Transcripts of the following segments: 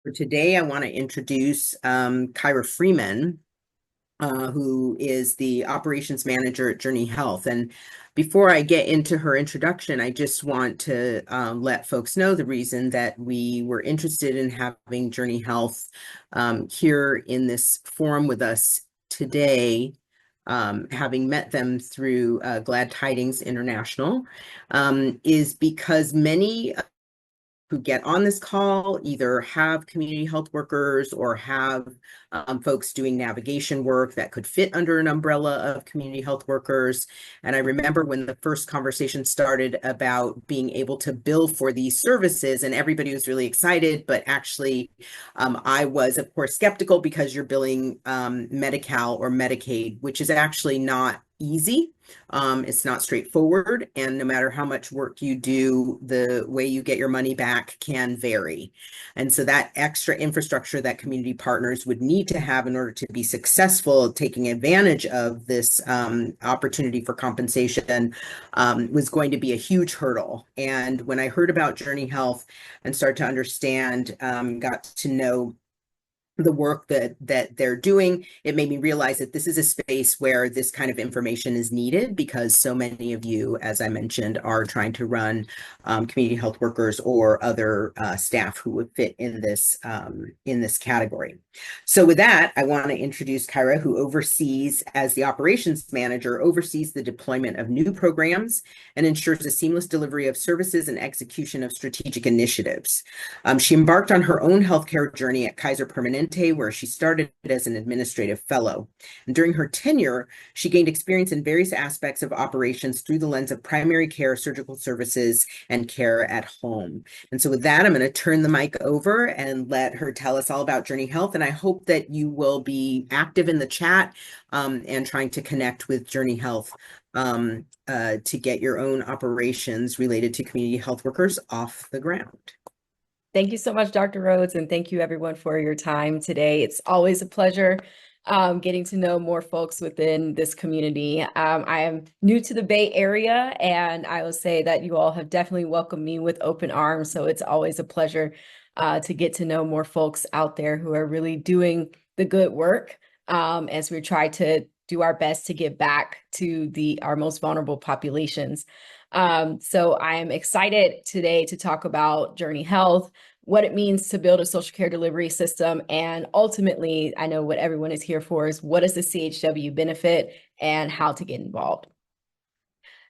For today, I want to introduce Kyra Freeman, who is the operations manager at Journey Health. And before I get into her introduction, I just want to let folks know the reason that we were interested in having Journey Health here in this forum with us today, having met them through Glad Tidings International, is because many who get on this call either have community health workers or have folks doing navigation work that could fit under an umbrella of community health workers. And I remember when the first conversation started about being able to bill for these services, and everybody was really excited, but actually I was, of course, skeptical because you're billing Medi-Cal or Medicaid, which is actually not easy. It's not straightforward, and no matter how much work you do, the way you get your money back can vary. And so that extra infrastructure that community partners would need to have in order to be successful taking advantage of this opportunity for compensation was going to be a huge hurdle. And when I heard about Journey Health and started to understand, got to know the work that they're doing, it made me realize that this is a space where this kind of information is needed because so many of you, as I mentioned, are trying to run community health workers or other staff who would fit in this category. So with that, I want to introduce Kyra, who oversees, as the operations manager, oversees the deployment of new programs and ensures a seamless delivery of services and execution of strategic initiatives. She embarked on her own healthcare journey at Kaiser Permanente, where she started as an administrative fellow. And during her tenure, she gained experience in various aspects of operations through the lens of primary care, surgical services, and care at home. And so with that, I'm going to turn the mic over and let her tell us all about Journey Health. And I hope that you will be active in the chat and trying to connect with Journey Health to get your own operations related to community health workers off the ground. Thank you so much, Dr. Rhodes, and thank you everyone for your time today. It's always a pleasure getting to know more folks within this community. I am new to the Bay Area, and I will say that you all have definitely welcomed me with open arms, so it's always a pleasure to get to know more folks out there who are really doing the good work as we try to do our best to give back to our most vulnerable populations. So I am excited today to talk about Journey Health, what it means to build a social care delivery system, and ultimately, I know what everyone is here for is what does the CHW benefit and how to get involved.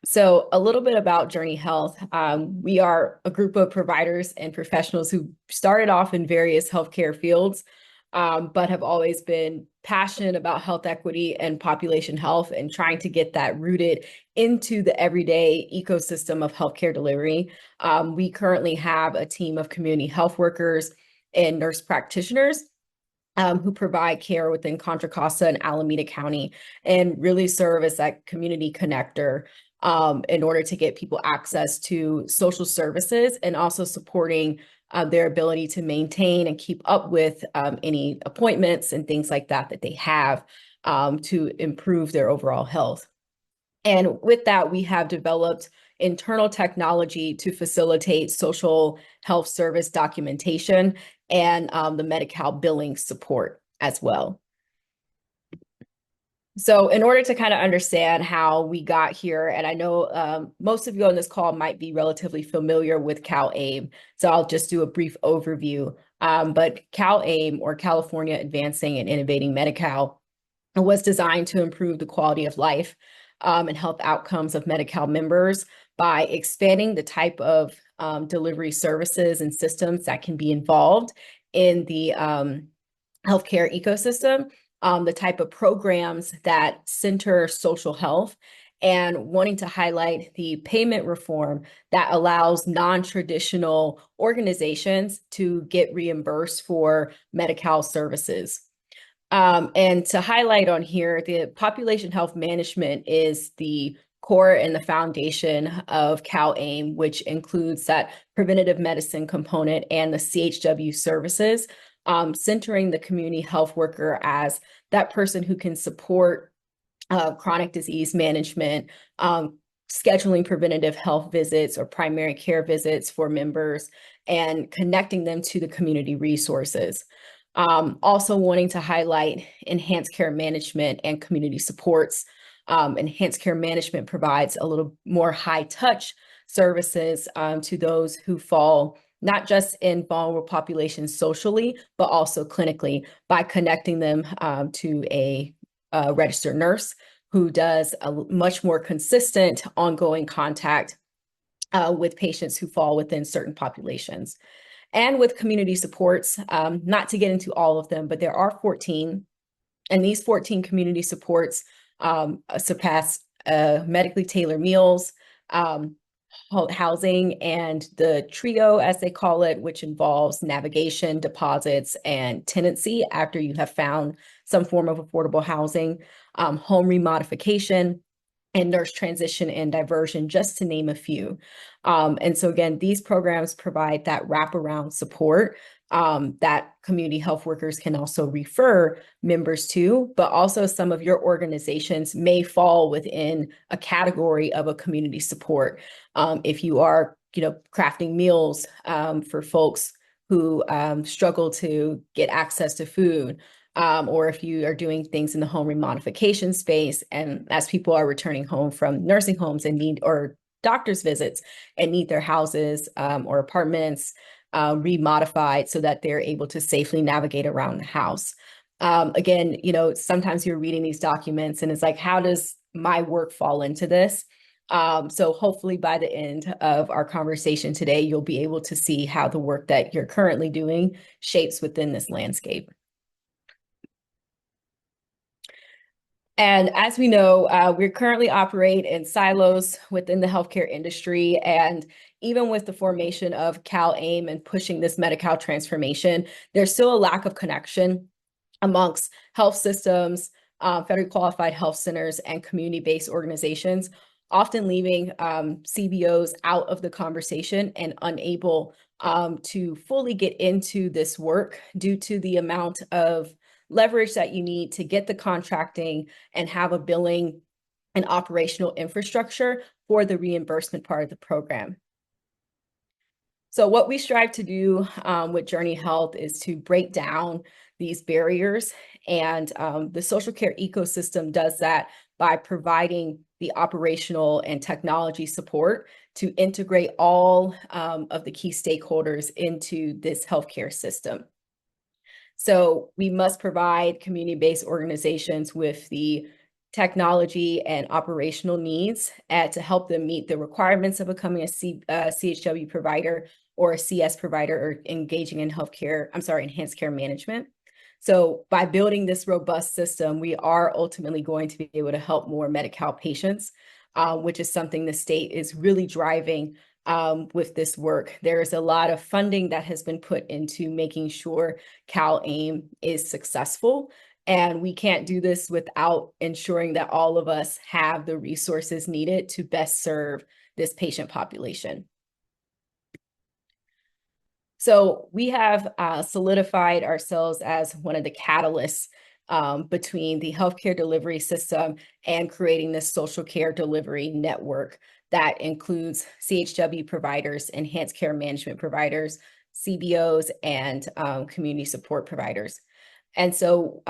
So a little bit about Journey Health. We are a group of providers and professionals who started off in various healthcare fields, but have always been passionate about health equity and population health and trying to get that rooted into the everyday ecosystem of healthcare delivery. We currently have a team of community health workers and nurse practitioners who provide care within Contra Costa and Alameda County and really serve as that community connector in order to get people access to social services and also supporting their ability to maintain and keep up with any appointments and things like that that they have to improve their overall health. And with that, we have developed internal technology to facilitate social health service documentation and the Medi-Cal billing support as well. So in order to kind of understand how we got here, and I know most of you on this call might be relatively familiar with CalAIM, so I'll just do a brief overview. But CalAIM, or California Advancing and Innovating Medi-Cal, was designed to improve the quality of life and health outcomes of Medi-Cal members by expanding the type of delivery services and systems that can be involved in the healthcare ecosystem, the type of programs that center social health, and wanting to highlight the payment reform that allows non-traditional organizations to get reimbursed for Medi-Cal services. And to highlight on here, the population health management is the core and the foundation of CalAIM, which includes that preventative medicine component and the CHW services, centering the community health worker as that person who can support chronic disease management, scheduling preventative health visits or primary care visits for members and connecting them to the community resources. Also wanting to highlight enhanced care management and community supports. Enhanced care management provides a little more high touch services to those who fall not just in vulnerable populations socially, but also clinically by connecting them to a registered nurse who does a much more consistent ongoing contact with patients who fall within certain populations. And with community supports, not to get into all of them, but there are 14, and these 14 community supports surpass medically tailored meals, housing, and the trio, as they call it, which involves navigation, deposits, and tenancy after you have found some form of affordable housing, home remodification, and nurse transition and diversion, just to name a few. And so again, these programs provide that wraparound support that community health workers can also refer members to, but also some of your organizations may fall within a category of a community support. If you are, crafting meals for folks who struggle to get access to food, or if you are doing things in the home remodification space, and as people are returning home from nursing homes and need, or doctor's visits and need their houses or apartments remodified so that they're able to safely navigate around the house. Again, sometimes you're reading these documents and it's like, how does my work fall into this? So hopefully by the end of our conversation today, you'll be able to see how the work that you're currently doing shapes within this landscape. And as we know, we currently operate in silos within the healthcare industry. And even with the formation of CalAIM and pushing this Medi-Cal transformation, there's still a lack of connection amongst health systems, federally qualified health centers, and community-based organizations, often leaving CBOs out of the conversation and unable to fully get into this work due to the amount of leverage that you need to get the contracting and have a billing and operational infrastructure for the reimbursement part of the program. So what we strive to do with Journey Health is to break down these barriers, and the social care ecosystem does that by providing the operational and technology support to integrate all of the key stakeholders into this healthcare system. So we must provide community-based organizations with the technology and operational needs to help them meet the requirements of becoming a CHW provider or a CS provider or engaging in enhanced care management. So by building this robust system, we are ultimately going to be able to help more Medi-Cal patients, which is something the state is really driving with this work. There is a lot of funding that has been put into making sure CalAIM is successful. And we can't do this without ensuring that all of us have the resources needed to best serve this patient population. So we have solidified ourselves as one of the catalysts between the healthcare delivery system and creating this social care delivery network that includes CHW providers, enhanced care management providers, CBOs, and community support providers. And so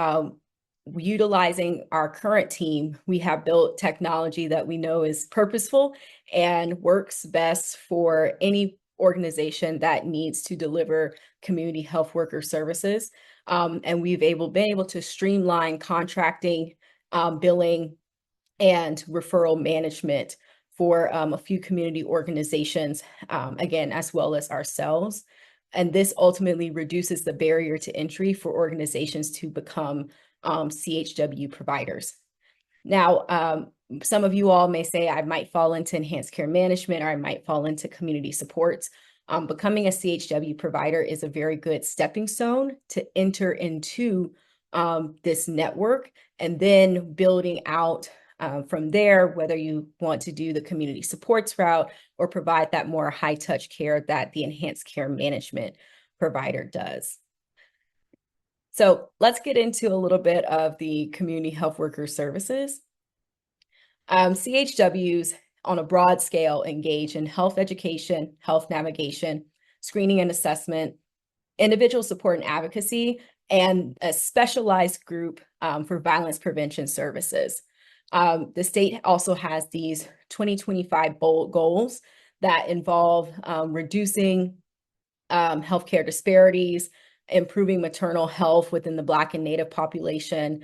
utilizing our current team, we have built technology that we know is purposeful and works best for any organization that needs to deliver community health worker services. And we've been able to streamline contracting, billing, and referral management for a few community organizations, again, as well as ourselves. And this ultimately reduces the barrier to entry for organizations to become CHW providers. Now, some of you all may say I might fall into enhanced care management or I might fall into community supports. Becoming a CHW provider is a very good stepping stone to enter into this network, and then building out from there, whether you want to do the community supports route or provide that more high touch care that the enhanced care management provider does. So let's get into a little bit of the community health worker services. CHWs on a broad scale engage in health education, health navigation, screening and assessment, individual support and advocacy, and a specialized group for violence prevention services. The state also has these 2025 bold goals that involve reducing healthcare disparities, improving maternal health within the Black and Native population,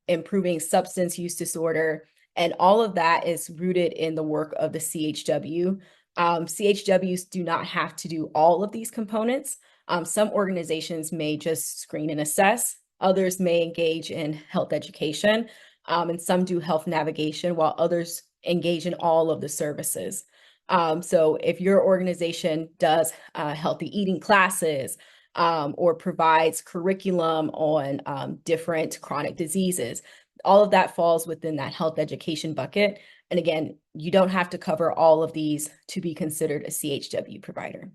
improving substance use disorder, and all of that is rooted in the work of the CHW. CHWs do not have to do all of these components. Some organizations may just screen and assess, others may engage in health education, and some do health navigation, while others engage in all of the services. So if your organization does healthy eating classes or provides curriculum on different chronic diseases, all of that falls within that health education bucket. And again, you don't have to cover all of these to be considered a CHW provider.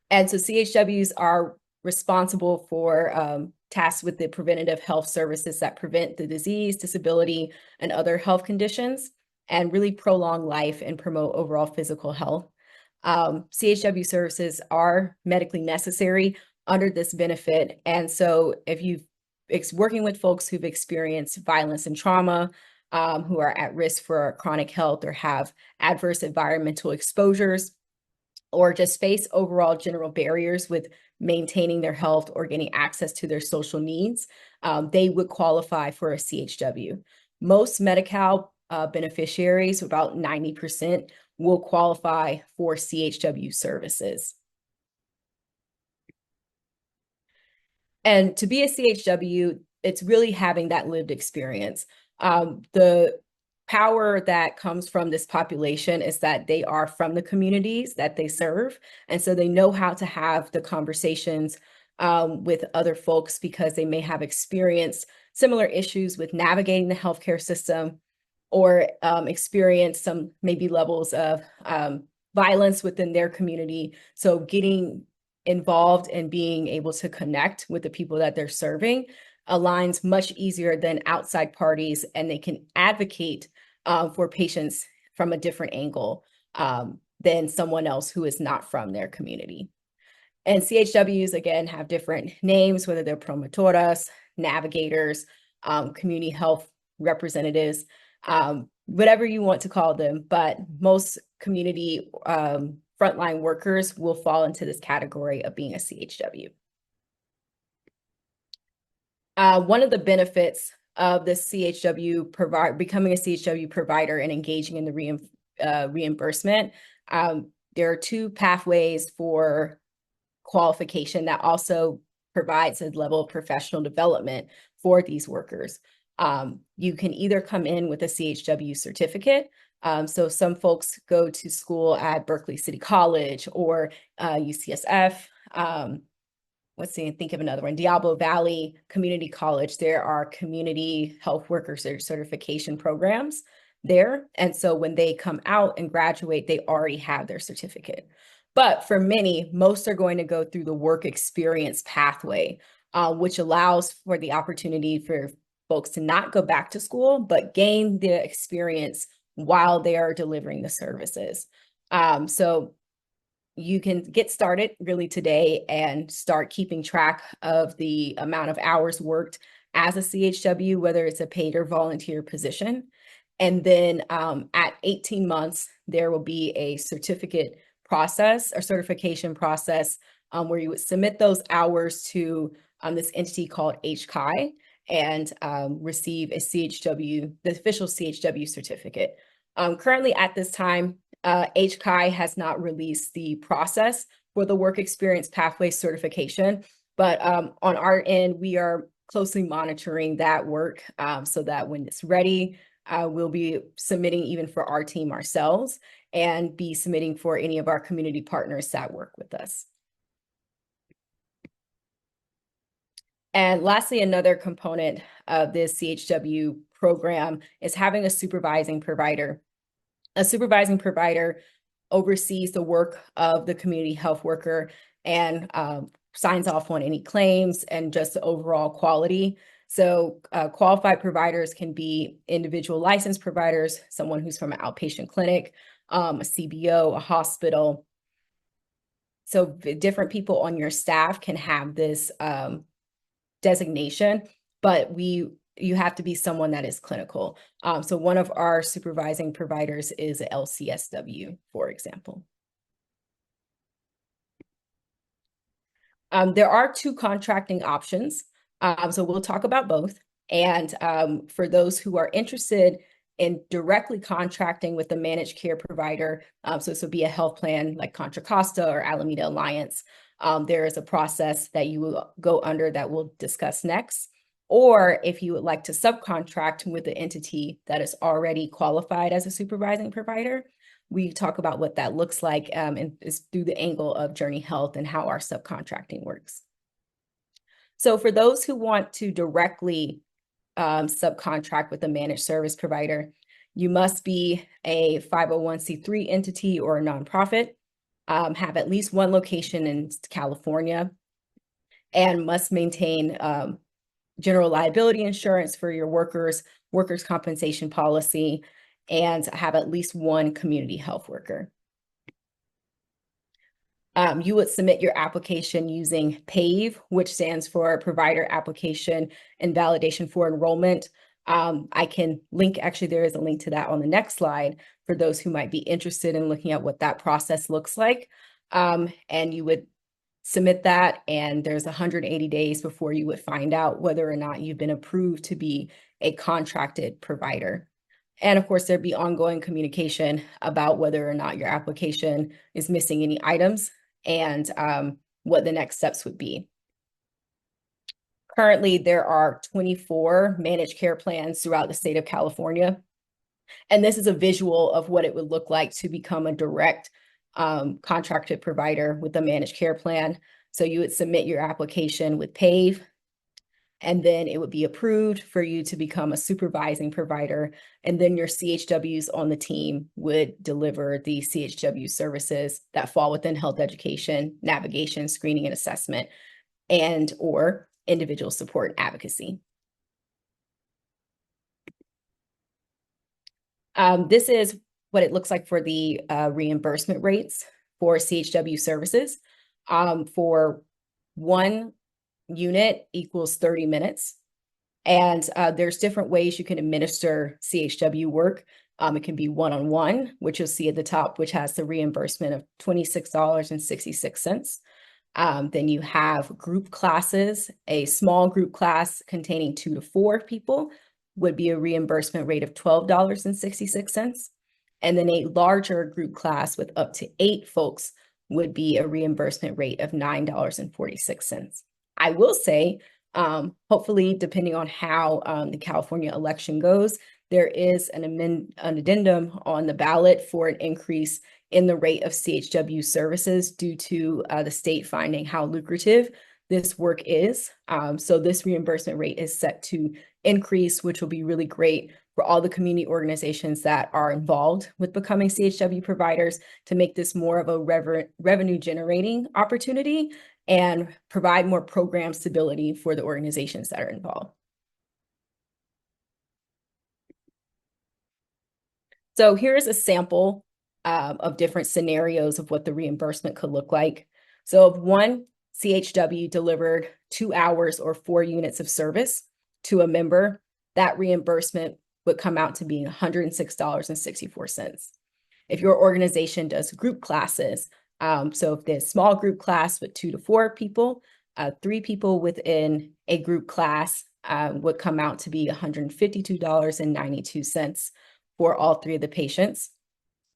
And so CHWs are responsible for tasks with the preventative health services that prevent the disease, disability, and other health conditions, and really prolong life and promote overall physical health. CHW services are medically necessary under this benefit. And so if it's working with folks who've experienced violence and trauma, who are at risk for chronic health or have adverse environmental exposures, or just face overall general barriers with maintaining their health or getting access to their social needs, they would qualify for a CHW. Most Medi-Cal beneficiaries, about 90%, will qualify for CHW services. And to be a CHW, it's really having that lived experience. The power that comes from this population is that they are from the communities that they serve. And so they know how to have the conversations with other folks because they may have experienced similar issues with navigating the healthcare system or experience some maybe levels of violence within their community. So getting involved and being able to connect with the people that they're serving aligns much easier than outside parties, and they can advocate for patients from a different angle than someone else who is not from their community. And CHWs, again, have different names, whether they're promotoras, navigators, community health representatives, whatever you want to call them, but most community frontline workers will fall into this category of being a CHW. One of the benefits of the CHW becoming a CHW provider and engaging in the reimbursement, there are two pathways for qualification that also provides a level of professional development for these workers. You can either come in with a CHW certificate. So some folks go to school at Berkeley City College or UCSF. Let's see, think of another one, Diablo Valley Community College. There are community health workers certification programs there. And so when they come out and graduate, they already have their certificate. But for many, most are going to go through the work experience pathway, which allows for the opportunity for folks to not go back to school, but gain the experience while they are delivering the services. So you can get started really today and start keeping track of the amount of hours worked as a CHW, whether it's a paid or volunteer position. And then at 18 months, there will be a certificate process or certification process where you would submit those hours to this entity called HCI and receive a CHW, the official CHW certificate. Currently at this time, HCI has not released the process for the work experience pathway certification, but on our end, we are closely monitoring that work so that when it's ready, we'll be submitting even for our team ourselves and be submitting for any of our community partners that work with us. And lastly, another component of this CHW program is having a supervising provider. A supervising provider oversees the work of the community health worker and signs off on any claims and just the overall quality. So qualified providers can be individual licensed providers, someone who's from an outpatient clinic, a CBO, a hospital. So different people on your staff can have this designation, but you have to be someone that is clinical. So one of our supervising providers is a LCSW, for example. There are two contracting options. So we'll talk about both. And for those who are interested in directly contracting with the managed care provider, so this would be a health plan like Contra Costa or Alameda Alliance, there is a process that you will go under that we'll discuss next. Or if you would like to subcontract with the entity that is already qualified as a supervising provider, we talk about what that looks like and is through the angle of Journey Health and how our subcontracting works. So for those who want to directly subcontract with a managed service provider, you must be a 501c3 entity or a nonprofit, have at least one location in California, and must maintain general liability insurance for your workers' compensation policy, and have at least one community health worker. You would submit your application using PAVE, which stands for Provider Application and Validation for Enrollment. I can link, actually, there is a link to that on the next slide for those who might be interested in looking at what that process looks like. And you would submit that, and there's 180 days before you would find out whether or not you've been approved to be a contracted provider. And of course, there'd be ongoing communication about whether or not your application is missing any items and what the next steps would be. Currently, there are 24 managed care plans throughout the state of California. And this is a visual of what it would look like to become a direct contracted provider with a managed care plan. So you would submit your application with PAVE, and then it would be approved for you to become a supervising provider. And then your CHWs on the team would deliver the CHW services that fall within health education, navigation, screening and assessment, and or individual support and advocacy. This is what it looks like for the reimbursement rates for CHW services. For one unit equals 30 minutes. And there's different ways you can administer CHW work. It can be one-on-one, which you'll see at the top, which has the reimbursement of $26.66. Then you have group classes. A small group class containing 2 to 4 people would be a reimbursement rate of $12.66. And then a larger group class with up to 8 folks would be a reimbursement rate of $9.46. I will say, hopefully, depending on how the California election goes, there is an addendum on the ballot for an increase in the rate of CHW services due to the state finding how lucrative this work is. So this reimbursement rate is set to increase, which will be really great for all the community organizations that are involved with becoming CHW providers to make this more of a revenue generating opportunity and provide more program stability for the organizations that are involved. So here's a sample of different scenarios of what the reimbursement could look like. So if one CHW delivered 2 hours or 4 units of service to a member, that reimbursement would come out to being $106.64. If your organization does group classes, so if there's a small group class with 2 to 4 people, 3 people within a group class would come out to be $152.92 for all 3 of the patients.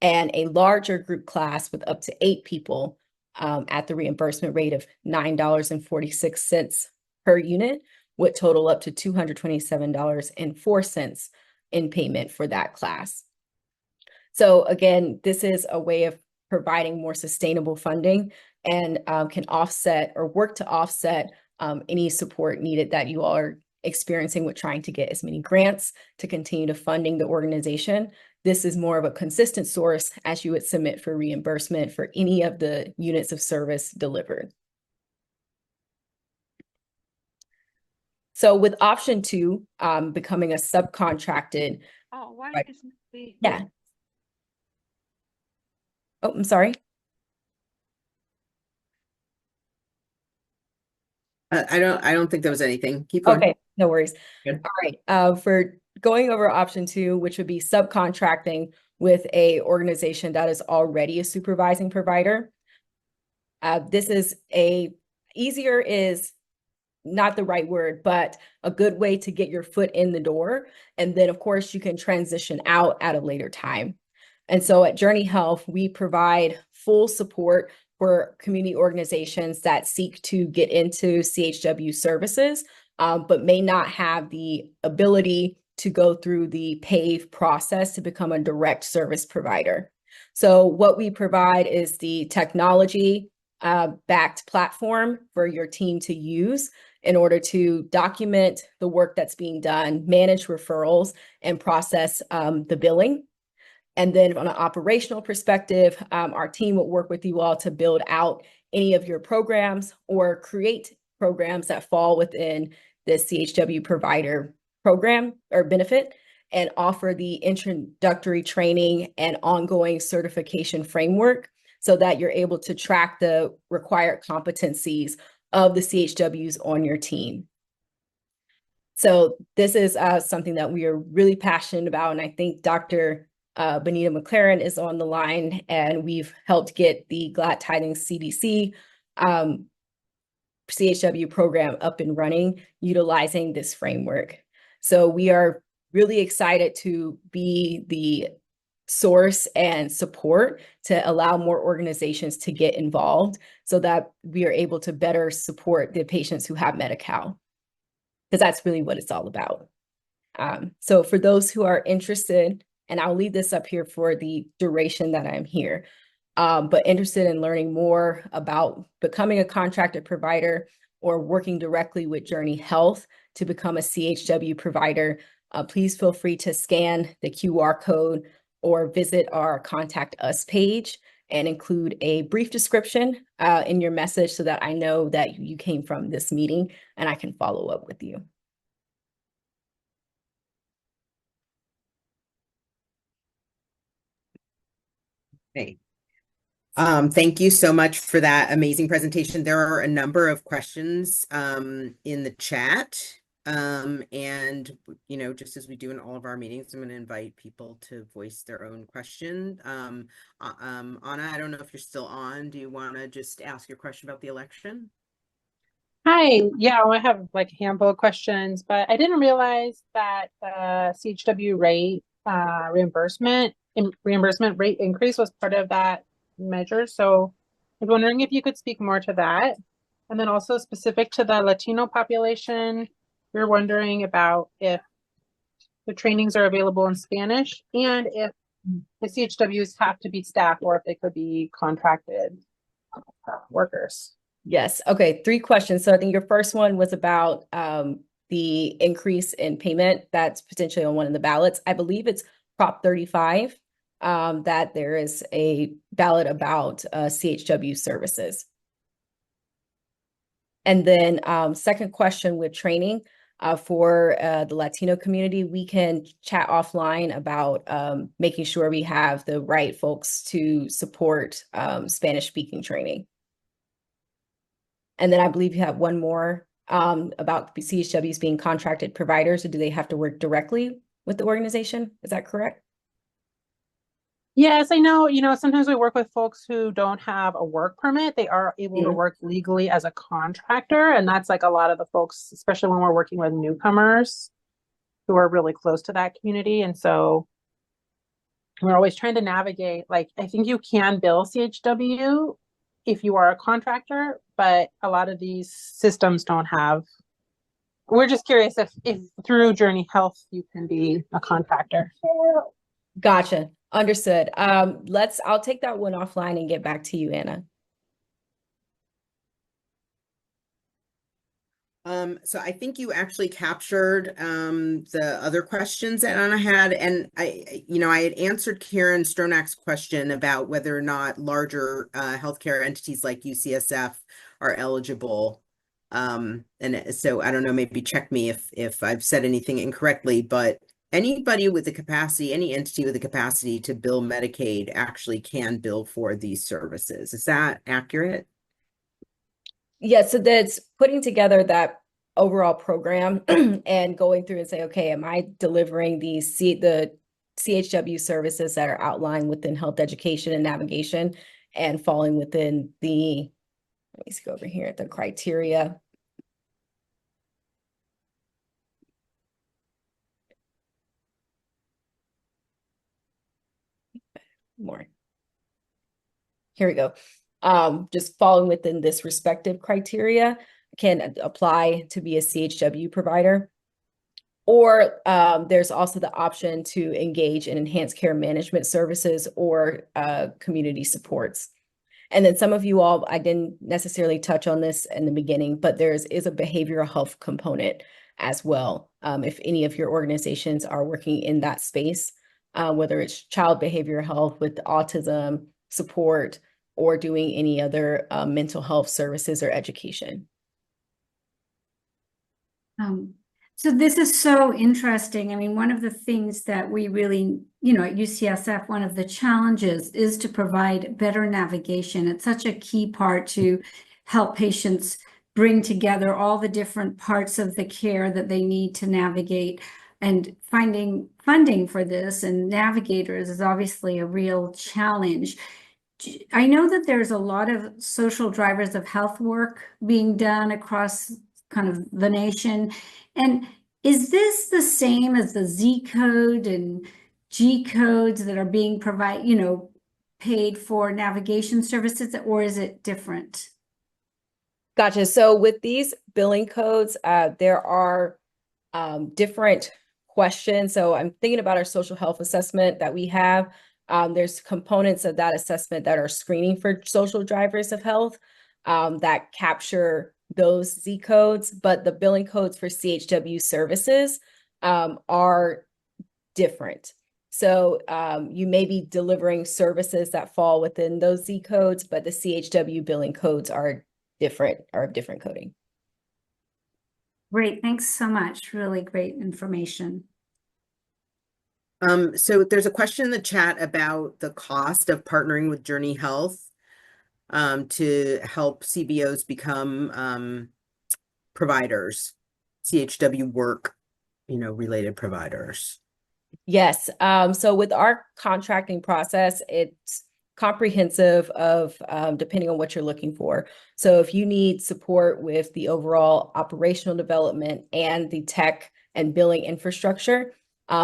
And a larger group class with up to 8 people at the reimbursement rate of $9.46 per unit would total up to $227.04 in payment for that class. So again, this is a way of providing more sustainable funding and can offset or work to offset any support needed that you all are experiencing with trying to get as many grants to continue to funding the organization. This is more of a consistent source as you would submit for reimbursement for any of the units of service delivered. So with option two, becoming a subcontracted. Oh, why Right. isn't the Yeah. Oh, I'm sorry. I don't think there was anything. Keep going. Okay, no worries. Good. All right. For going over option two, which would be subcontracting with a organization that is already a supervising provider. This is easier is not the right word, but a good way to get your foot in the door. And then, of course, you can transition out at a later time. And so at Journey Health, we provide full support for community organizations that seek to get into CHW services, but may not have the ability to go through the PAVE process to become a direct service provider. So what we provide is the technology backed platform for your team to use in order to document the work that's being done, manage referrals, and process the billing. And then on an operational perspective, our team will work with you all to build out any of your programs or create programs that fall within the CHW provider program or benefit, and offer the introductory training and ongoing certification framework so that you're able to track the required competencies of the CHWs on your team. So this is something that we are really passionate about. And I think Dr. Benita McLaren is on the line, and we've helped get the Glad Tidings CDC CHW program up and running utilizing this framework. So we are really excited to be the source and support to allow more organizations to get involved so that we are able to better support the patients who have Medi-Cal, because that's really what it's all about. So for those who are interested, and I'll leave this up here for the duration that I'm here, but interested in learning more about becoming a contracted provider or working directly with Journey Health to become a CHW provider, please feel free to scan the QR code or visit our Contact Us page and include a brief description in your message so that I know that you came from this meeting and I can follow up with you. Okay. Thank you so much for that amazing presentation. There are a number of questions in the chat. And, you know, just as we do in all of our meetings, I'm going to invite people to voice their own question. Anna, I don't know if you're still on. Do you want to just ask your question about the election? Hi, yeah, I have like a handful of questions, but I didn't realize that the CHW rate reimbursement rate increase was part of that measure. So I was wondering if you could speak more to that. And then also specific to the Latino population, we're wondering about if the trainings are available in Spanish and if the CHWs have to be staff or if they could be contracted workers. Yes. Okay. 3 questions. So I think your first one was about the increase in payment that's potentially on one of the ballots. I believe it's Prop 35 that there is a ballot about CHW services. And then second question with training for the Latino community, we can chat offline about making sure we have the right folks to support Spanish speaking training. And then I believe you have one more about CHWs being contracted providers, or do they have to work directly with the organization? Is that correct? Yes, I know, sometimes we work with folks who don't have a work permit. They are able to work legally as a contractor. And that's like a lot of the folks, especially when we're working with newcomers who are really close to that community. And so we're always trying to navigate, like, I think you can bill CHW if you are a contractor, but a lot of these systems don't have. We're just curious if through Journey Health you can be a contractor. Gotcha. Understood. I'll take that one offline and get back to you, Anna. So I think you actually captured the other questions that Anna had, and I had answered Karen Stronach's question about whether or not larger healthcare entities like UCSF are eligible And so I don't know, maybe check me if I've said anything incorrectly, but anybody with the capacity, any entity with the capacity to bill Medicaid actually can bill for these services. Is that accurate? Yeah, so that's putting together that overall program and going through and say, okay, am I delivering the CHW services that are outlined within health education and navigation and falling within the, let me go over here at the criteria. More. Here we go. Just falling within this respective criteria can apply to be a CHW provider. Or there's also the option to engage in enhanced care management services or community supports. And then some of you all, I didn't necessarily touch on this in the beginning, but is a behavioral health component as well. If any of your organizations are working in that space, whether it's child behavioral health with autism support or doing any other mental health services or education. So this is so interesting. I mean, one of the things that we really, at UCSF, one of the challenges is to provide better navigation. It's such a key part to help patients bring together all the different parts of the care that they need to navigate, and finding funding for this and navigators is obviously a real challenge. I know that there's a lot of social drivers of health work being done across kind of the nation. And is this the same as the Z code and G codes that are being paid for navigation services, or is it different? Gotcha. So with these billing codes, there are different questions. So I'm thinking about our social health assessment that we have. There's components of that assessment that are screening for social drivers of health that capture those Z codes, but the billing codes for CHW services are different. So you may be delivering services that fall within those Z codes, but the CHW billing codes are different coding. Great, thanks so much. Really great information. So there's a question in the chat about the cost of partnering with Journey Health to help CBOs become providers, CHW work, related providers. Yes. So with our contracting process, it's comprehensive of depending on what you're looking for. So if you need support with the overall operational development and the tech and billing infrastructure,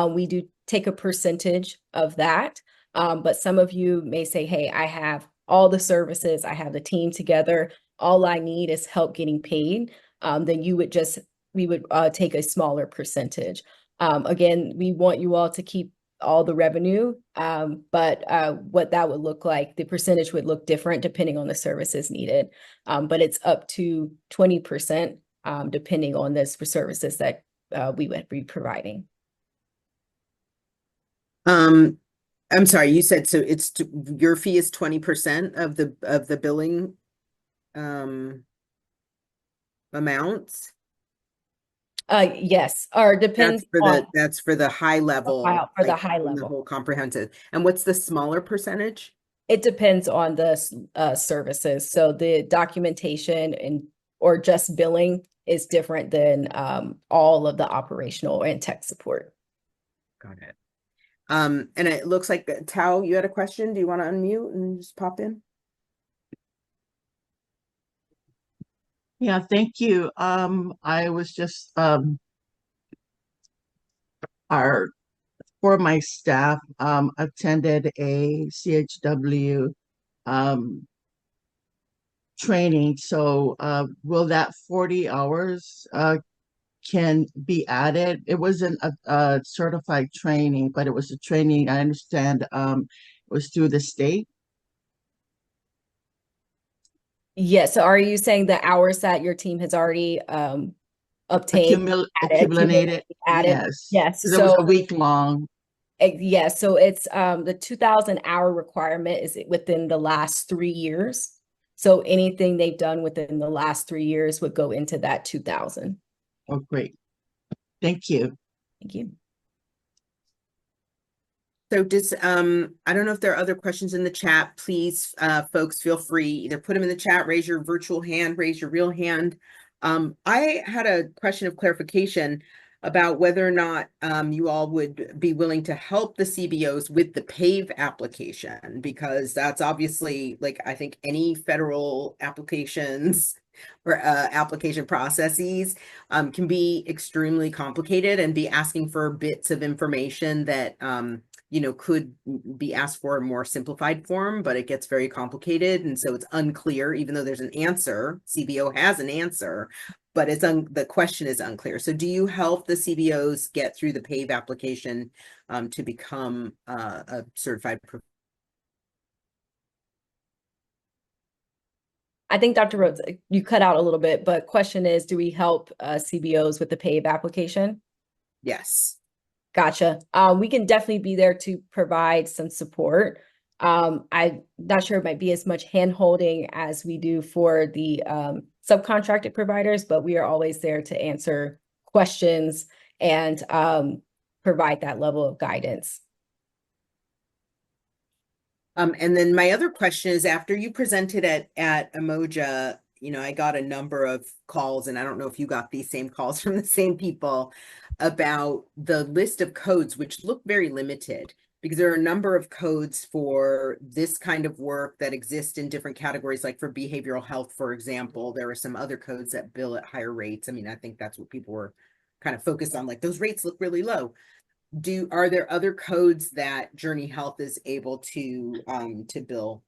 we do take a percentage of that. But some of you may say, hey, I have all the services, I have the team together, all I need is help getting paid. Then we would take a smaller percentage. Again, we want you all to keep all the revenue, but what that would look like, the percentage would look different depending on the services needed. But it's up to 20% depending on this for services that we would be providing. I'm sorry, you said, so your fee is 20% of the billing amounts? Yes, or depends that's for the high level, for the high level, the whole comprehensive. And what's the smaller percentage? It depends on the services. So the documentation or just billing is different than all of the operational and tech support. Got it. And it looks like Tao, you had a question. Do you want to unmute and just pop in? Yeah, thank you. I was just for my staff attended a CHW training. So will that 40 hours can be added? It wasn't a certified training, but it was a training, I understand it was through the state. Yes. So are you saying the hours that your team has already obtained, accumulated? Yes. Yes. So it was a week long. Yes. So it's the 2,000 hour requirement is within the last 3 years. So anything they've done within the last 3 years would go into that 2,000. Oh, great. Thank you. Thank you. So does, I don't know if there are other questions in the chat. Please, folks, feel free, either put them in the chat, raise your virtual hand, raise your real hand. I had a question of clarification about whether or not you all would be willing to help the CBOs with the PAVE application, because that's obviously, like, I think any federal applications or application processes can be extremely complicated and be asking for bits of information that you know, could be asked for a more simplified form, but it gets very complicated. And so it's unclear, even though there's an answer, CBO has an answer, but it's the question is unclear. So do you help the CBOs get through the PAVE application to become a certified? I think Dr. Rhodes, you cut out a little bit, but question is, do we help CBOs with the PAVE application? Yes. Gotcha. We can definitely be there to provide some support. I'm not sure it might be as much hand-holding as we do for the subcontracted providers, but we are always there to answer questions and provide that level of guidance. And then my other question is, after you presented at Umoja, you know, I got a number of calls, and I don't know if you got these same calls from the same people, about the list of codes, which look very limited, because there are a number of codes for this kind of work that exist in different categories. Like for behavioral health, for example, there are some other codes that bill at higher rates. I mean, I think that's what people were kind of focused on, like those rates look really low. Are there other codes that Journey Health is able to bill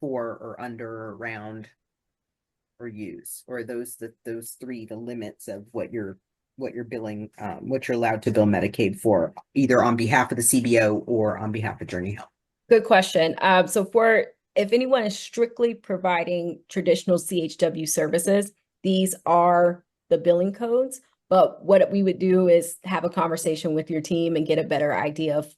for or under or around or use? Or are those three the limits of what you're billing, what you're allowed to bill Medicaid for, either on behalf of the CBO or on behalf of Journey Health? Good question. So if anyone is strictly providing traditional CHW services, these are the billing codes. But what we would do is have a conversation with your team and get a better idea of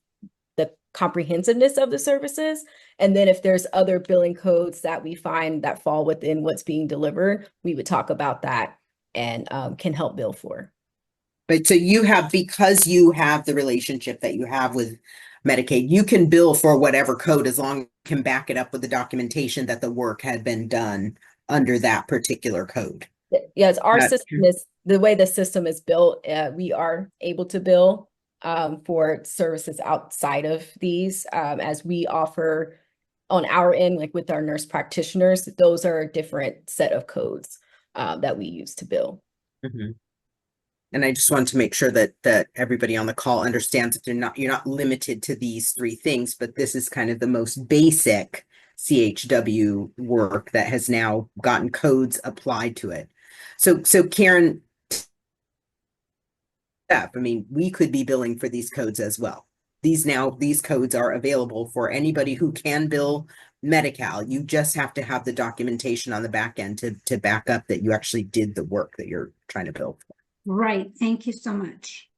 the comprehensiveness of the services. And then if there's other billing codes that we find that fall within what's being delivered, we would talk about that and can help bill for. But so because you have the relationship that you have with Medicaid, you can bill for whatever code as long as you can back it up with the documentation that the work had been done under that particular code. Yes, our system is, the way the system is built, we are able to bill for services outside of these, as we offer on our end, like with our nurse practitioners, those are a different set of codes that we use to bill. Mm-hmm. And I just wanted to make sure that everybody on the call understands that you're not limited to these three things, but this is kind of the most basic CHW work that has now gotten codes applied to it. So Karen, I mean, we could be billing for these codes as well. These codes are available for anybody who can bill Medi-Cal. You just have to have the documentation on the back end to back up that you actually did the work that you're trying to bill for. Right. Thank you so much.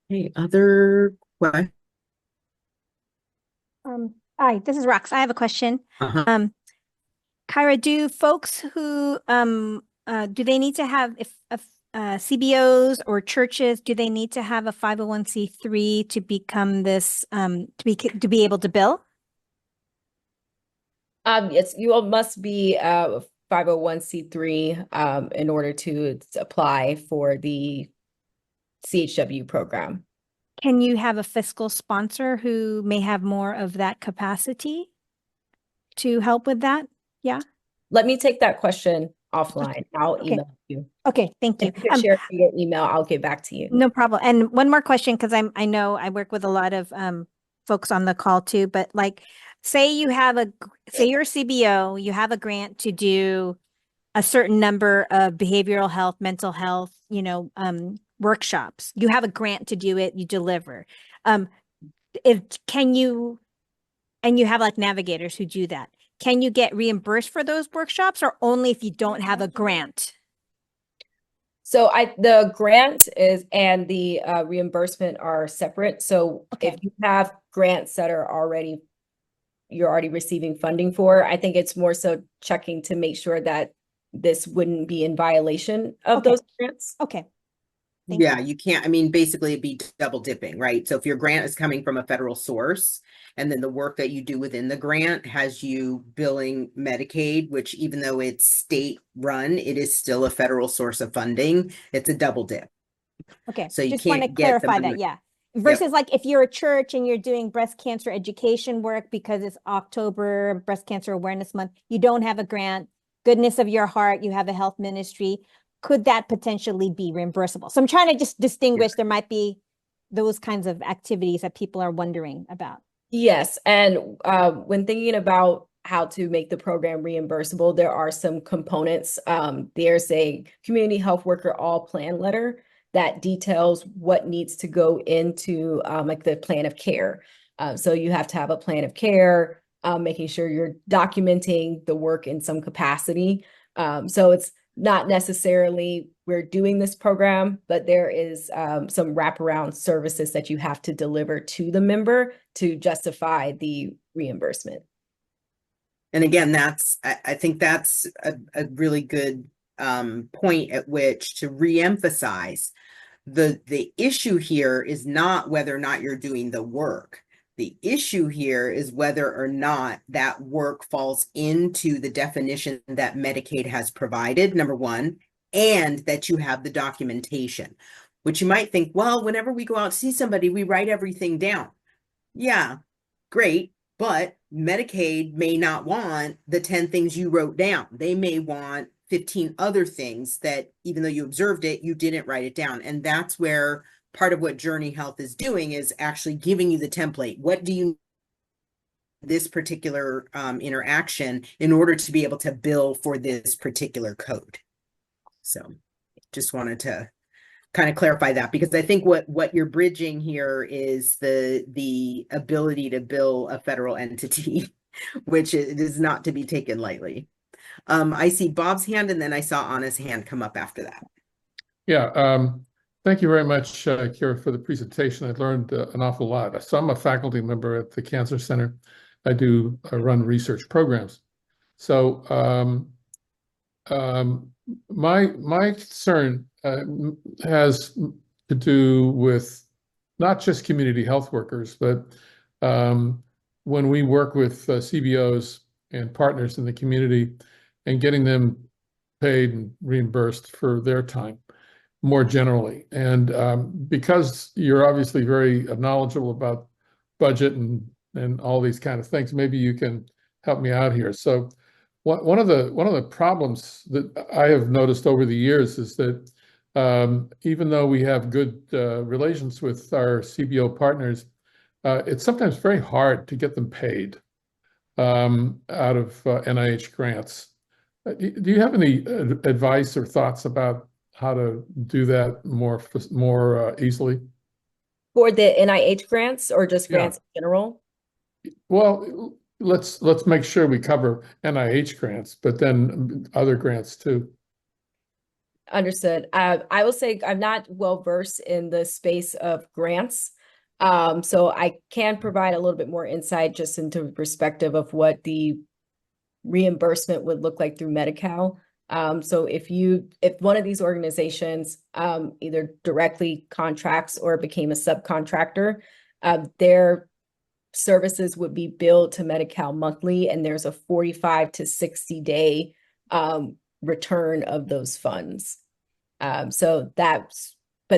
Hey, other questions? Hi, this is Rox. I have a question. Kyra, do folks who do they need to have, if CBOs or churches, do they need to have a 501c3 to become this to be able to bill? Yes, you all must be 501c3 in order to apply for the CHW program. Can you have a fiscal sponsor who may have more of that capacity to help with that? Yeah. Let me take that question offline. I'll email you. Okay, thank you. If you can share your email, I'll get back to you. No problem. And one more question, because I know I work with a lot of folks on the call too, but like, say you're a CBO, you have a grant to do a certain number of behavioral health, mental health, workshops. You have a grant to do it, you deliver. And you have like navigators who do that. Can you get reimbursed for those workshops, or only if you don't have a grant? So the grant and the reimbursement are separate. So if you have grants that are already you're already receiving funding for. I think it's more so checking to make sure that this wouldn't be in violation of Okay. those grants. Okay. Thank Yeah, you can't, I mean, basically it'd be double dipping, right? So if your grant is coming from a federal source, and then the work that you do within the grant has you billing Medicaid, which even though it's state run, it is still a federal source of funding. It's a double dip. Okay. So you Just want to can't get the clarify that. money. Yeah. Versus like if you're a church and you're doing breast cancer education work because it's October, Breast Cancer Awareness Month, you don't have a grant, goodness of your heart, you have a health ministry. Could that potentially be reimbursable? So I'm trying to just distinguish, there might be those kinds of activities that people are wondering about. Yes, and when thinking about how to make the program reimbursable, there are some components. There's a community health worker all plan letter that details what needs to go into like the plan of care. So you have to have a plan of care, making sure you're documenting the work in some capacity. So it's not necessarily we're doing this program, but there is some wraparound services that you have to deliver to the member to justify the reimbursement. And again, I think that's a really good point at which to reemphasize the issue here is not whether or not you're doing the work. The issue here is whether or not that work falls into the definition that Medicaid has provided, number one, and that you have the documentation, which you might think, well, whenever we go out to see somebody, we write everything down. Yeah, great. But Medicaid may not want the 10 things you wrote down. They may want 15 other things that even though you observed it, you didn't write it down. And that's where part of what Journey Health is doing is actually giving you the template. What do you this particular interaction in order to be able to bill for this particular code? So just wanted to kind of clarify that, because I think what you're bridging here is the ability to bill a federal entity, which it is not to be taken lightly. I see Bob's hand, and then I saw Anna's hand come up after that. Yeah, thank you very much, Kyra, for the presentation. I learned an awful lot. So I'm a faculty member at the Cancer Center. I run research programs. So my concern has to do with not just community health workers, but when we work with CBOs and partners in the community and getting them paid and reimbursed for their time more generally. And because you're obviously very knowledgeable about budget and all these kind of things, maybe you can help me out here. So one of the problems that I have noticed over the years is that even though we have good relations with our CBO partners, it's sometimes very hard to get them paid out of NIH grants. Do you have any advice or thoughts about how to do that more easily? For the NIH grants or just grants in general? Well, let's make sure we cover NIH grants, but then other grants too. Understood. I will say I'm not well versed in the space of grants. So I can provide a little bit more insight just into perspective of what the reimbursement would look like through Medi-Cal. So if one of these organizations either directly contracts or became a subcontractor, their services would be billed to Medi-Cal monthly, and there's a 45 to 60 day return of those funds. But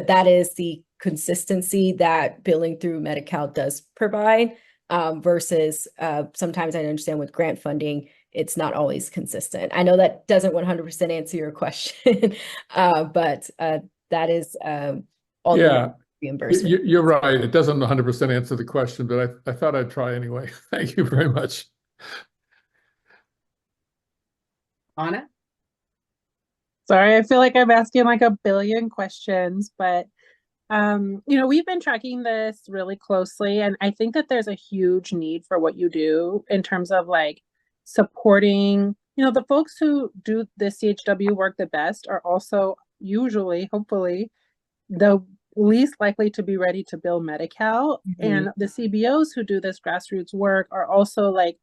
that is the consistency that billing through Medi-Cal does provide, versus sometimes I understand with grant funding, it's not always consistent. I know that doesn't 100% answer your question, but that is all the reimbursement. You're right. It doesn't 100% answer the question, but I thought I'd try anyway. Thank you very much. Anna? Sorry, I feel like I'm asking like a billion questions, but we've been tracking this really closely, and I think that there's a huge need for what you do in terms of like supporting, the folks who do the CHW work the best are also usually, hopefully, the least likely to be ready to bill Medi-Cal. And the CBOs who do this grassroots work are also like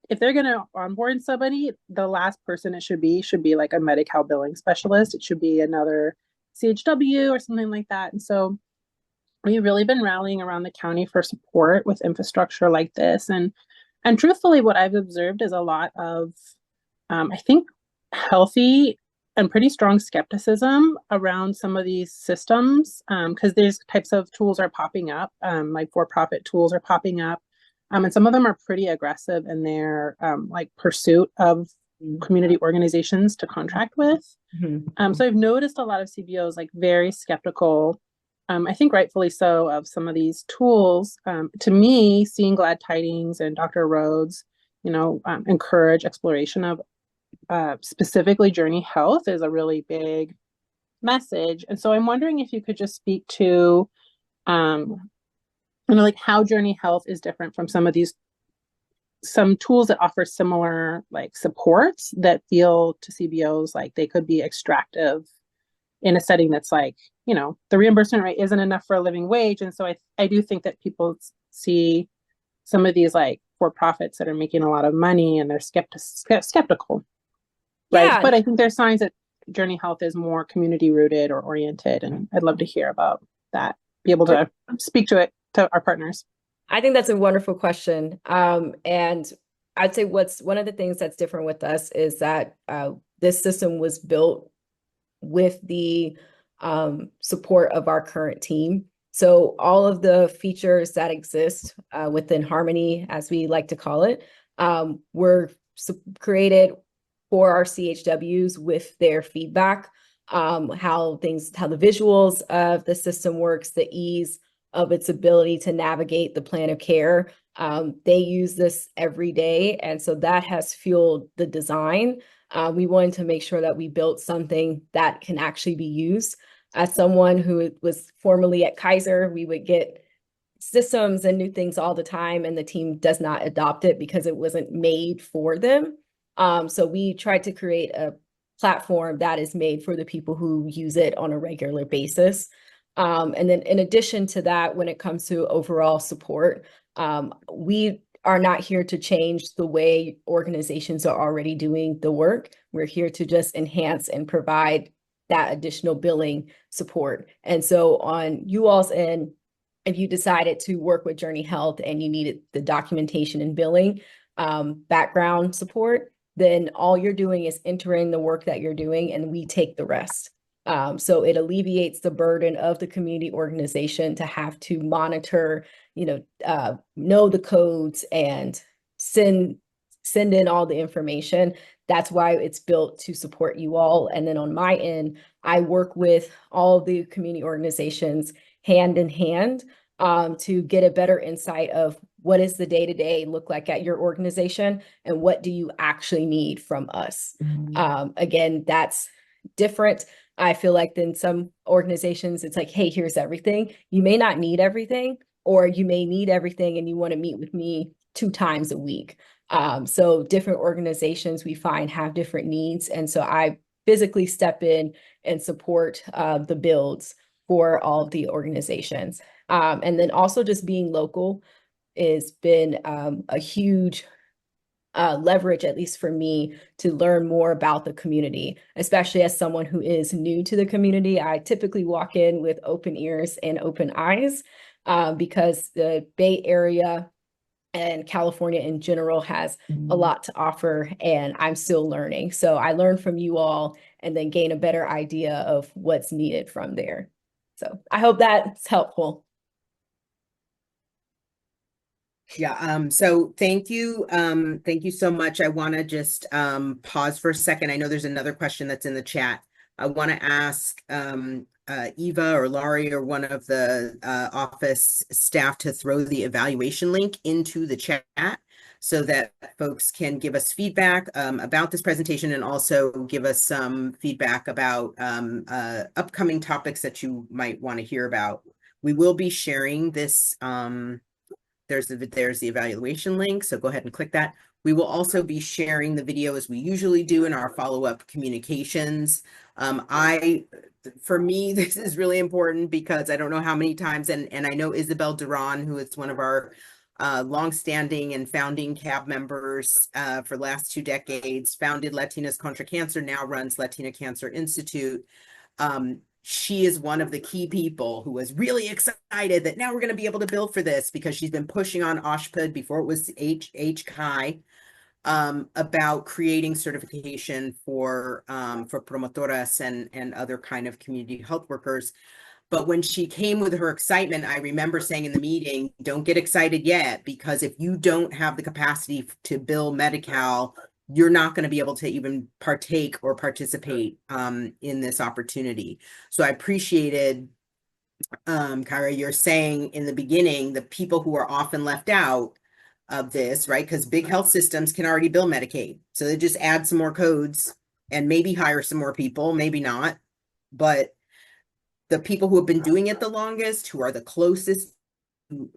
if they're going to onboard somebody, the last person it should be like a Medi-Cal billing specialist. It should be another CHW or something like that. And so we've really been rallying around the county for support with infrastructure like this. And truthfully, what I've observed is a lot of, I think, healthy and pretty strong skepticism around some of these systems, because these types of tools are popping up, like for-profit tools are popping up. And some of them are pretty aggressive in their like pursuit of community organizations to contract with. So I've noticed a lot of CBOs like very skeptical, I think rightfully so, of some of these tools. To me, seeing Glad Tidings and Dr. Rhodes, encourage exploration of specifically Journey Health is a really big message. And so I'm wondering if you could just speak to, like how Journey Health is different from some tools that offer similar like supports that feel to CBOs like they could be extractive in a setting that's like, the reimbursement rate isn't enough for a living wage. And so I do think that people see some of these like for-profits that are making a lot of money and they're skeptical. Right. Yeah. But I think there's signs that Journey Health is more community rooted or oriented. And I'd love to hear about that, be able to speak to it to our partners. I think that's a wonderful question. And I'd say one of the things that's different with us is that this system was built with the support of our current team. So all of the features that exist within Harmony, as we like to call it, were created for our CHWs with their feedback, how the visuals of the system works, the ease of its ability to navigate the plan of care. They use this every day. And so that has fueled the design. We wanted to make sure that we built something that can actually be used. As someone who was formerly at Kaiser, we would get systems and new things all the time, and the team does not adopt it because it wasn't made for them. So we tried to create a platform that is made for the people who use it on a regular basis. And then in addition to that, when it comes to overall support, we are not here to change the way organizations are already doing the work. We're here to just enhance and provide that additional billing support. And so on you all's end, if you decided to work with Journey Health and you needed the documentation and billing background support, then all you're doing is entering the work that you're doing and we take the rest. So it alleviates the burden of the community organization to have to monitor, know the codes and send in all the information. That's why it's built to support you all. And then on my end, I work with all the community organizations hand in hand to get a better insight of what does the day-to-day look like at your organization and what do you actually need from us. Again, that's different. I feel like than some organizations, it's like, hey, here's everything. You may not need everything, or you may need everything and you want to meet with me 2 times a week. So different organizations we find have different needs. And so I physically step in and support the builds for all of the organizations. And then also just being local has been a huge leverage, at least for me, to learn more about the community, especially as someone who is new to the community. I typically walk in with open ears and open eyes because the Bay Area and California in general has a lot to offer, and I'm still learning. So I learn from you all and then gain a better idea of what's needed from there. So I hope that's helpful. Yeah, so thank you. Thank you so much. I want to just pause for a second. I know there's another question that's in the chat. I want to ask Eva or Laurie or one of the office staff to throw the evaluation link into the chat so that folks can give us feedback about this presentation and also give us some feedback about upcoming topics that you might want to hear about. We will be sharing this. There's the evaluation link, so go ahead and click that. We will also be sharing the video as we usually do in our follow-up communications. For me, this is really important because I don't know how many times, and I know Isabel Duran, who is one of our longstanding and founding CAB members for the last 2 decades, founded Latinas Contra Cancer, now runs Latina Cancer Institute. She is one of the key people who was really excited that now we're going to be able to bill for this, because she's been pushing on OSHPD before it was HCI, about creating certification for promotoras and other kind of community health workers. But when she came with her excitement, I remember saying in the meeting, don't get excited yet, because if you don't have the capacity to bill Medi-Cal, you're not going to be able to even partake or participate in this opportunity. So I appreciated, Kyra, you're saying in the beginning, the people who are often left out of this, right? Because big health systems can already bill Medicaid. So they just add some more codes and maybe hire some more people, maybe not. But the people who have been doing it the longest, who are the closest,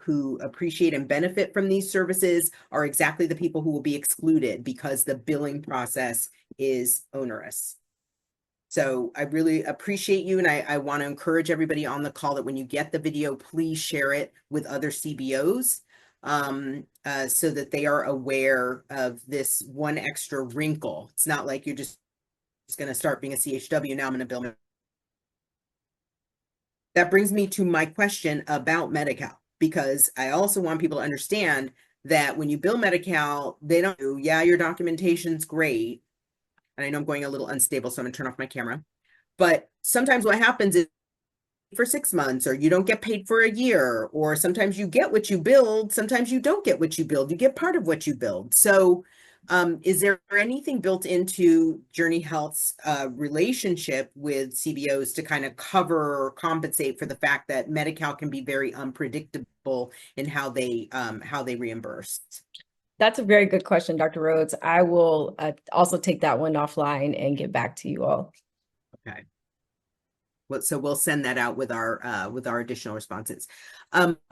who appreciate and benefit from these services, are exactly the people who will be excluded because the billing process is onerous. So I really appreciate you, and I want to encourage everybody on the call that when you get the video, please share it with other CBOs, so that they are aware of this one extra wrinkle. It's not like you're just going to start being a CHW, now I'm going to bill. That brings me to my question about Medi-Cal, because I also want people to understand that when you bill Medi-Cal, they don't do, yeah, your documentation's great. And I know I'm going a little unstable, so I'm gonna turn off my camera. But sometimes what happens is for 6 months, or you don't get paid for a year, or sometimes you get what you build, sometimes you don't get what you build, you get part of what you build. So is there anything built into Journey Health's relationship with CBOs to kind of cover or compensate for the fact that Medi-Cal can be very unpredictable in how they reimburse? That's a very good question, Dr. Rhodes. I will also take that one offline and get back to you all. Okay. Well, so we'll send that out with our additional responses.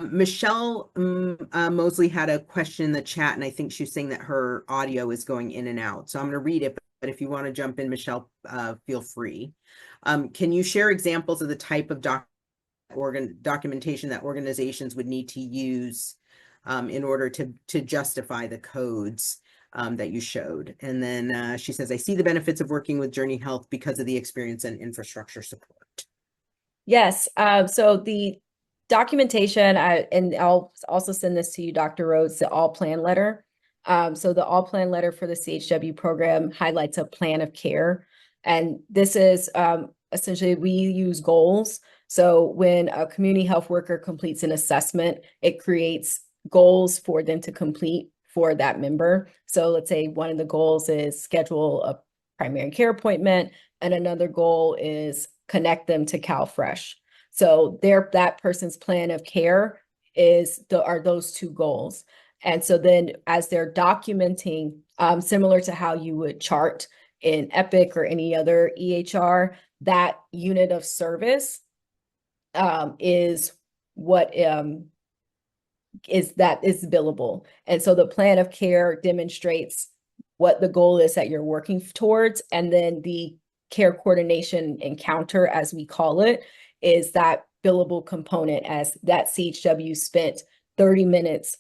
Michelle Mosley had a question in the chat, and I think she's saying that her audio is going in and out. So I'm going to read it, but if you want to jump in, Michelle, feel free. Can you share examples of the type of documentation that organizations would need to use in order to justify the codes that you showed? And then she says, I see the benefits of working with Journey Health because of the experience and infrastructure support. Yes. So the documentation, and I'll also send this to you, Dr. Rhodes, the all plan letter. So the all plan letter for the CHW program highlights a plan of care. And this is essentially, we use goals. So when a community health worker completes an assessment, it creates goals for them to complete for that member. So let's say one of the goals is schedule a primary care appointment, and another goal is connect them to CalFresh. So that person's plan of care are those 2 goals. And so then as they're documenting, similar to how you would chart in Epic or any other EHR, that unit of service is what is billable. And so the plan of care demonstrates what the goal is that you're working towards, and then the care coordination encounter, as we call it, is that billable component, as that CHW spent 30 minutes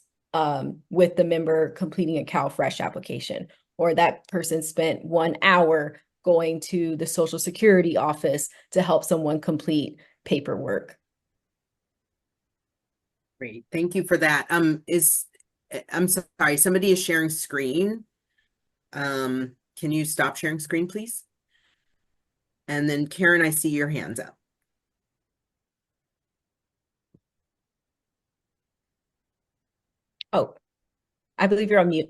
with the member completing a CalFresh application, or that person spent 1 hour going to the Social Security office to help someone complete paperwork. Great, thank you for that. I'm sorry, somebody is sharing screen. Can you stop sharing screen, please? And then Karen, I see your hands up. Oh, I believe you're on mute.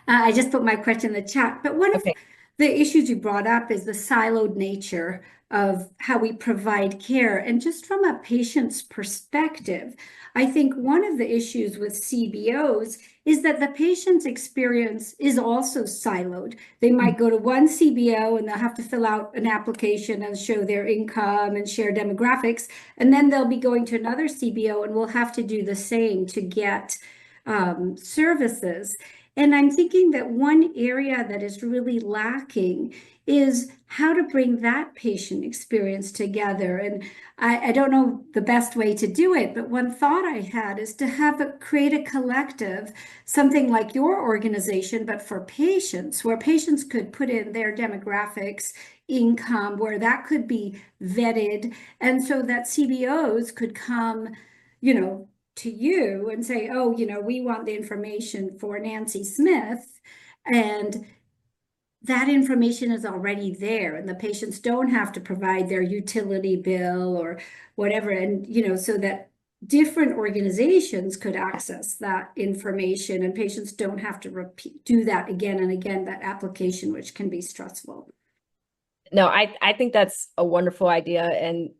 I just put my question in the chat, but one of the issues you brought up is the siloed nature of how we provide care. And just from a patient's perspective, I think one of the issues with CBOs is that the patient's experience is also siloed. They might go to one CBO and they'll have to fill out an application and show their income and share demographics. And then they'll be going to another CBO and will have to do the same to get services. And I'm thinking that one area that is really lacking is how to bring that patient experience together. And I don't know the best way to do it, but one thought I had is to create a collective, something like your organization, but for patients, where patients could put in their demographics, income, where that could be vetted, and so that CBOs could come, to you and say, oh, we want the information for Nancy Smith, and that information is already there, and the patients don't have to provide their utility bill or whatever, and so that different organizations could access that information, and patients don't have to do that again and again, that application, which can be stressful. No, I think that's a wonderful idea, and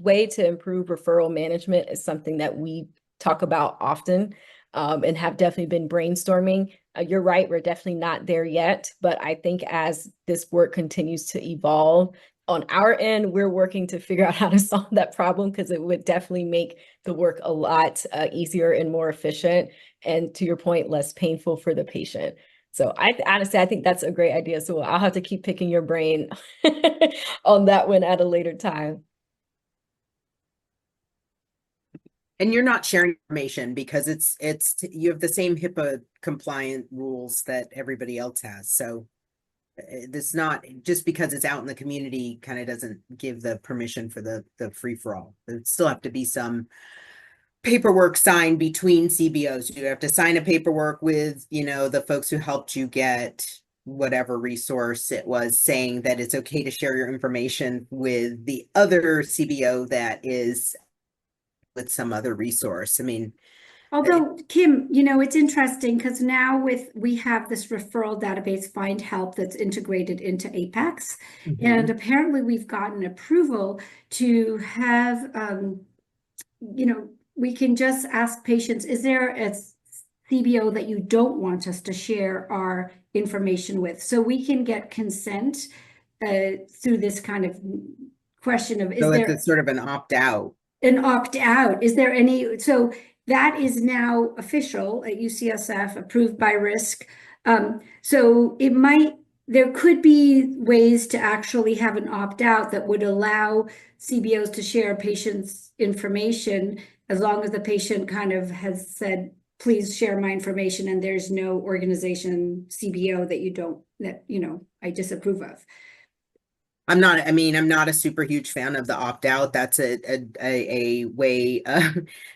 way to improve referral management is something that we talk about often, and have definitely been brainstorming. You're right, we're definitely not there yet, but I think as this work continues to evolve, on our end, we're working to figure out how to solve that problem, because it would definitely make the work a lot easier and more efficient, and to your point, less painful for the patient. So honestly, I think that's a great idea. So I'll have to keep picking your brain on that one at a later time. And you're not sharing information because you have the same HIPAA compliant rules that everybody else has. So it's not just because it's out in the community kind of doesn't give the permission for the free for all. There still have to be some paperwork signed between CBOs. You have to sign a paperwork with, the folks who helped you get whatever resource it was, saying that it's okay to share your information with the other CBO that is with some other resource. I mean, although Kim, it's interesting because now we have this referral database, Find Help, that's integrated into Apex, and apparently we've gotten approval to have, we can just ask patients, is there a CBO that you don't want us to share our information with? So we can get consent through this kind of question of, it's sort of an opt-out. An opt-out. Is there any, so that is now official at UCSF, approved by risk. So there could be ways to actually have an opt-out that would allow CBOs to share patients' information, as long as the patient kind of has said, please share my information, and there's no organization CBO that I disapprove of. I'm not a super huge fan of the opt-out. That's a way,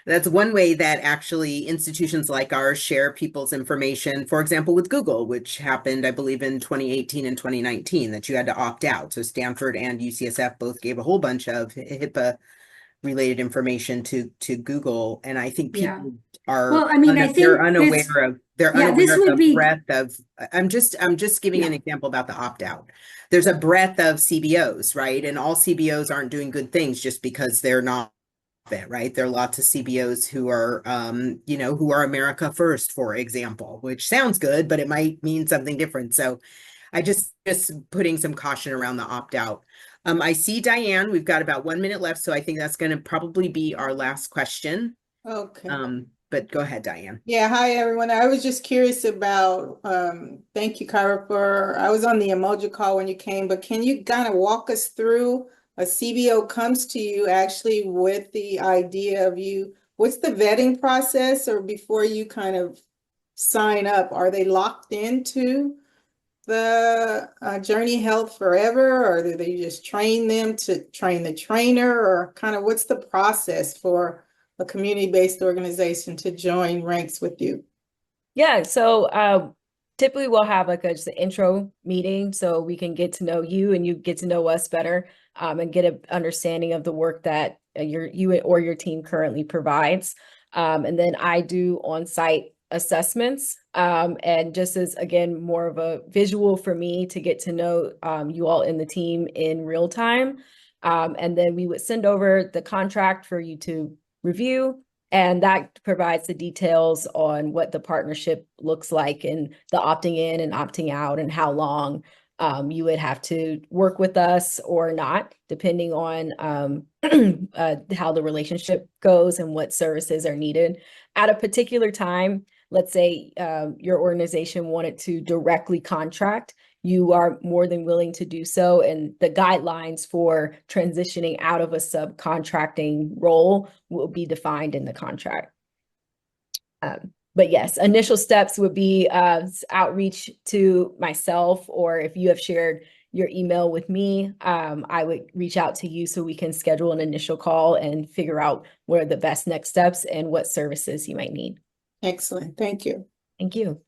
that's one way that actually institutions like ours share people's information, for example, with Google, which happened, I believe, in 2018 and 2019, that you had to opt out. So Stanford and UCSF both gave a whole bunch of HIPAA related information to Google. And I think people are, well, I think they're unaware of the breadth of, I'm just giving an example about the opt-out. There's a breadth of CBOs, right? And all CBOs aren't doing good things just because they're not, right? There are lots of CBOs who are, who are America First, for example, which sounds good, but it might mean something different. So I just putting some caution around the opt-out. I see Diane, we've got about 1 minute left, so I think that's going to probably be our last question. Okay. But go ahead, Diane. Yeah, hi everyone. I was just curious about, thank you, Kyra, I was on the emoji call when you came, but can you kind of walk us through, a CBO comes to you actually with the idea of what's the vetting process, or before you kind of sign up, are they locked into the Journey Health forever, or do they just train them to train the trainer, or kind of what's the process for a community-based organization to join ranks with you? Yeah, so typically we'll have just an intro meeting so we can get to know you and you get to know us better, and get an understanding of the work that you or your team currently provides. And then I do on-site assessments, and just as, again, more of a visual for me to get to know you all in the team in real time. And then we would send over the contract for you to review, and that provides the details on what the partnership looks like, and the opting in and opting out, and how long You would have to work with us or not, depending on how the relationship goes and what services are needed. At a particular time, let's say your organization wanted to directly contract, you are more than willing to do so. And the guidelines for transitioning out of a subcontracting role will be defined in the contract. But yes, initial steps would be outreach to myself, or if you have shared your email with me, I would reach out to you so we can schedule an initial call and figure out what are the best next steps and what services you might need. Excellent. Thank you. Thank you.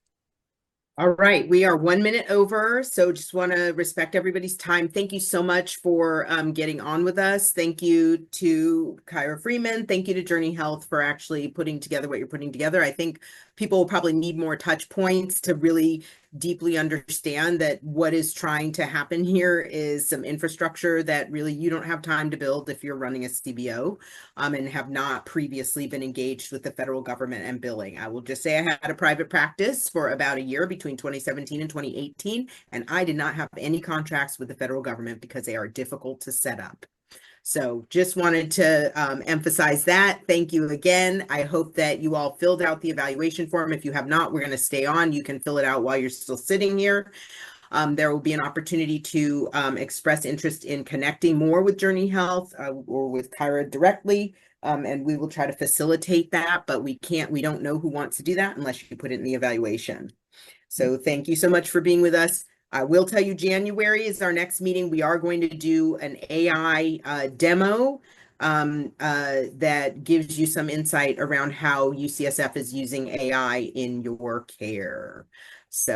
All right, we are 1 minute over, so just want to respect everybody's time. Thank you so much for getting on with us. Thank you to Kyra Freeman. Thank you to Journey Health for actually putting together what you're putting together. I think people will probably need more touch points to really deeply understand that what is trying to happen here is some infrastructure that really you don't have time to build if you're running a CBO and have not previously been engaged with the federal government and billing. I will just say I had a private practice for about a year between 2017 and 2018, and I did not have any contracts with the federal government because they are difficult to set up. So just wanted to emphasize that. Thank you again. I hope that you all filled out the evaluation form. If you have not, we're going to stay on. You can fill it out while you're still sitting here. There will be an opportunity to express interest in connecting more with Journey Health or with Kyra directly. And we will try to facilitate that, but we don't know who wants to do that unless you put it in the evaluation. So thank you so much for being with us. I will tell you January is our next meeting. We are going to do an AI demo that gives you some insight around how UCSF is using AI in your care. So